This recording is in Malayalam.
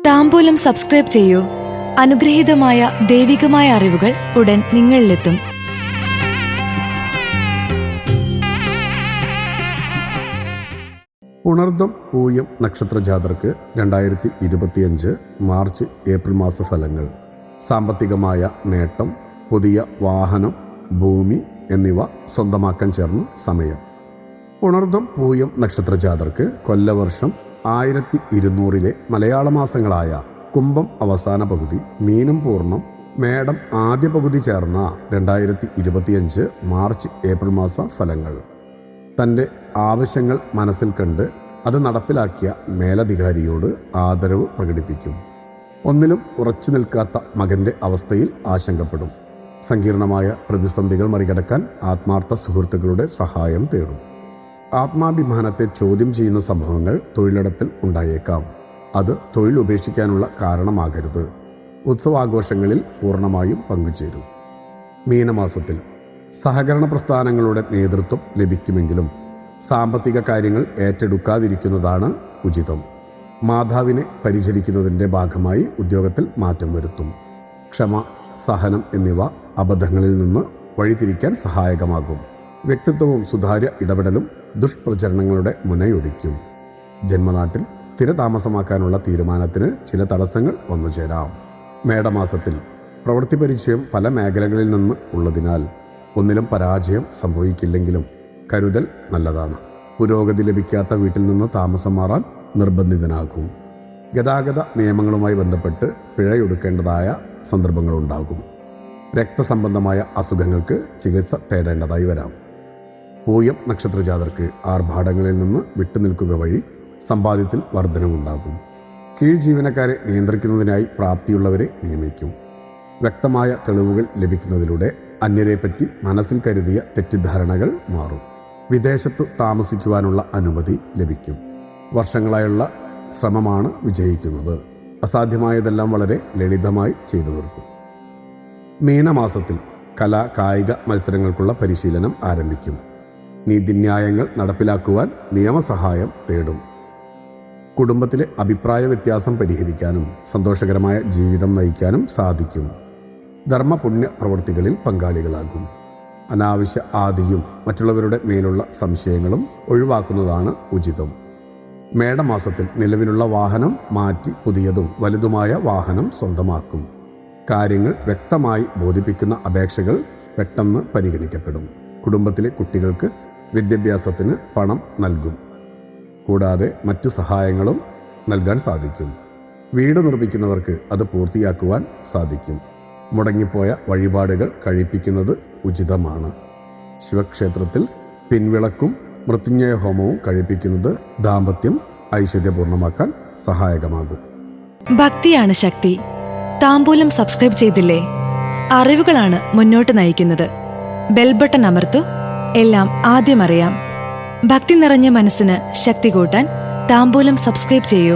താംബൂലം സബ്സ്ക്രൈബ് ചെയ്യൂ. അനുഗ്രഹീതമായ ദൈവികമായ അറിവുകൾ ഉടൻ നിങ്ങളിലെത്തും. ഉണർദം പൂയം നക്ഷത്ര ജാതർക്ക് 2025 മാർച്ച് ഏപ്രിൽ മാസ ഫലങ്ങൾ. സാമ്പത്തികമായ നേട്ടം, പുതിയ വാഹനം, ഭൂമി എന്നിവ സ്വന്തമാക്കാൻ ചേർന്ന സമയം. ഉണർദം പൂയം നക്ഷത്ര ജാതർക്ക് കൊല്ലവർഷം 1200 മലയാള മാസങ്ങളായ കുംഭം അവസാന പകുതി, മീനം പൂർണ്ണം, മേടം ആദ്യ പകുതി ചേർന്ന 2025 മാർച്ച് ഏപ്രിൽ മാസ ഫലങ്ങൾ. തൻ്റെ ആവശ്യങ്ങൾ മനസ്സിൽ കണ്ട് അത് നടപ്പിലാക്കിയ മേലധികാരിയോട് ആദരവ് പ്രകടിപ്പിക്കും. ഒന്നിലും ഉറച്ചു നിൽക്കാത്ത മകൻ്റെ അവസ്ഥയിൽ ആശങ്കപ്പെടും. സങ്കീർണമായ പ്രതിസന്ധികൾ മറികടക്കാൻ ആത്മാർത്ഥ സുഹൃത്തുക്കളുടെ സഹായം തേടും. ആത്മാഭിമാനത്തെ ചോദ്യം ചെയ്യുന്ന സംഭവങ്ങൾ തൊഴിലിടത്തിൽ ഉണ്ടായേക്കാം. അത് തൊഴിൽ ഉപേക്ഷിക്കാനുള്ള കാരണമാകരുത്. ഉത്സവാഘോഷങ്ങളിൽ പൂർണ്ണമായും പങ്കുചേരും. മീനമാസത്തിൽ സഹകരണ പ്രസ്ഥാനങ്ങളുടെ നേതൃത്വം ലഭിക്കുമെങ്കിലും സാമ്പത്തിക കാര്യങ്ങൾ ഏറ്റെടുക്കാതിരിക്കുന്നതാണ് ഉചിതം. മാതാവിനെ പരിചരിക്കുന്നതിൻ്റെ ഭാഗമായി ഉദ്യോഗത്തിൽ മാറ്റം വരുത്തും. ക്ഷമ, സഹനം എന്നിവ അബദ്ധങ്ങളിൽ നിന്ന് വഴിതിരിക്കാൻ സഹായകമാകും. വ്യക്തിത്വവും സുതാര്യ ഇടപെടലും ദുഷ്പ്രചരണങ്ങളുടെ മുനയൊടിക്കും. ജന്മനാട്ടിൽ സ്ഥിരതാമസമാക്കാനുള്ള തീരുമാനത്തിന് ചില തടസ്സങ്ങൾ വന്നുചേരാം. മേടമാസത്തിൽ പ്രവൃത്തി പരിചയം പല മേഖലകളിൽ നിന്ന് ഉള്ളതിനാൽ ഒന്നിലും പരാജയം സംഭവിക്കില്ലെങ്കിലും കരുതൽ നല്ലതാണ്. പുരോഗതി ലഭിക്കാത്ത വീട്ടിൽ നിന്ന് താമസം മാറാൻ നിർബന്ധിതനാകും. ഗതാഗത നിയമങ്ങളുമായി ബന്ധപ്പെട്ട് പിഴയൊടുക്കേണ്ടതായ സന്ദർഭങ്ങളുണ്ടാകും. രക്തസംബന്ധമായ അസുഖങ്ങൾക്ക് ചികിത്സ തേടേണ്ടതായി വരാം. പൂയം നക്ഷത്രജാതർക്ക് ആർഭാടങ്ങളിൽ നിന്ന് വിട്ടുനിൽക്കുക വഴി സമ്പാദ്യത്തിൽ വർധനവുണ്ടാകും. കീഴ് ജീവനക്കാരെ നിയന്ത്രിക്കുന്നതിനായി പ്രാപ്തിയുള്ളവരെ നിയമിക്കും. വ്യക്തമായ തെളിവുകൾ ലഭിക്കുന്നതിലൂടെ അന്യരെപ്പറ്റി മനസ്സിൽ കരുതിയ തെറ്റിദ്ധാരണകൾ മാറും. വിദേശത്തു താമസിക്കുവാനുള്ള അനുമതി ലഭിക്കും. വർഷങ്ങളായുള്ള ശ്രമമാണ് വിജയിക്കുന്നത്. അസാധ്യമായതെല്ലാം വളരെ ലളിതമായി ചെയ്തു തീർക്കും. മീനമാസത്തിൽ കലാ കായിക മത്സരങ്ങൾക്കുള്ള പരിശീലനം ആരംഭിക്കും. നീതിന്യായങ്ങൾ നടപ്പിലാക്കുവാൻ നിയമസഹായം തേടും. കുടുംബത്തിലെ അഭിപ്രായ വ്യത്യാസം പരിഹരിക്കാനും സന്തോഷകരമായ ജീവിതം നയിക്കാനും സാധിക്കും. ധർമ്മപുണ്യ പ്രവൃത്തികളിൽ പങ്കാളികളാകും. അനാവശ്യ ആദിയും മറ്റുള്ളവരുടെ മേലുള്ള സംശയങ്ങളും ഒഴിവാക്കുന്നതാണ് ഉചിതം. മേടമാസത്തിൽ നിലവിലുള്ള വാഹനം മാറ്റി പുതിയതും വലുതുമായ വാഹനം സ്വന്തമാക്കും. കാര്യങ്ങൾ വ്യക്തമായി ബോധിപ്പിക്കുന്ന അപേക്ഷകൾ പെട്ടെന്ന് പരിഗണിക്കപ്പെടും. കുടുംബത്തിലെ കുട്ടികൾക്ക് വിദ്യാഭ്യാസത്തിന് പണം നൽകും. കൂടാതെ മറ്റു സഹായങ്ങളും നൽകാൻ സാധിക്കും. വീട് നിർമ്മിക്കുന്നവർക്ക് അത് പൂർത്തിയാക്കുവാൻ സാധിക്കും. മുടങ്ങിപ്പോയ വഴിപാടുകൾ കഴിപ്പിക്കുന്നത് ഉചിതമാണ്. ശിവക്ഷേത്രത്തിൽ പിൻവിളക്കും മൃത്യുഞ്ജയ ഹോമവും കഴിപ്പിക്കുന്നത് ദാമ്പത്യം ഐശ്വര്യപൂർണ്ണമാക്കാൻ സഹായകമാകും. ഭക്തിയാണ് ശക്തി. താംബൂലം സബ്സ്ക്രൈബ് ചെയ്തില്ലേ? അറിവുകളാണ് മുന്നോട്ട് നയിക്കുന്നത്. ബെൽ ബട്ടൺ അമർത്തു. എല്ലാം ആദ്യം അറിയാം. ഭക്തി നിറഞ്ഞ മനസ്സിന് ശക്തി കൂട്ടാൻ താംബൂലം സബ്സ്ക്രൈബ് ചെയ്യൂ.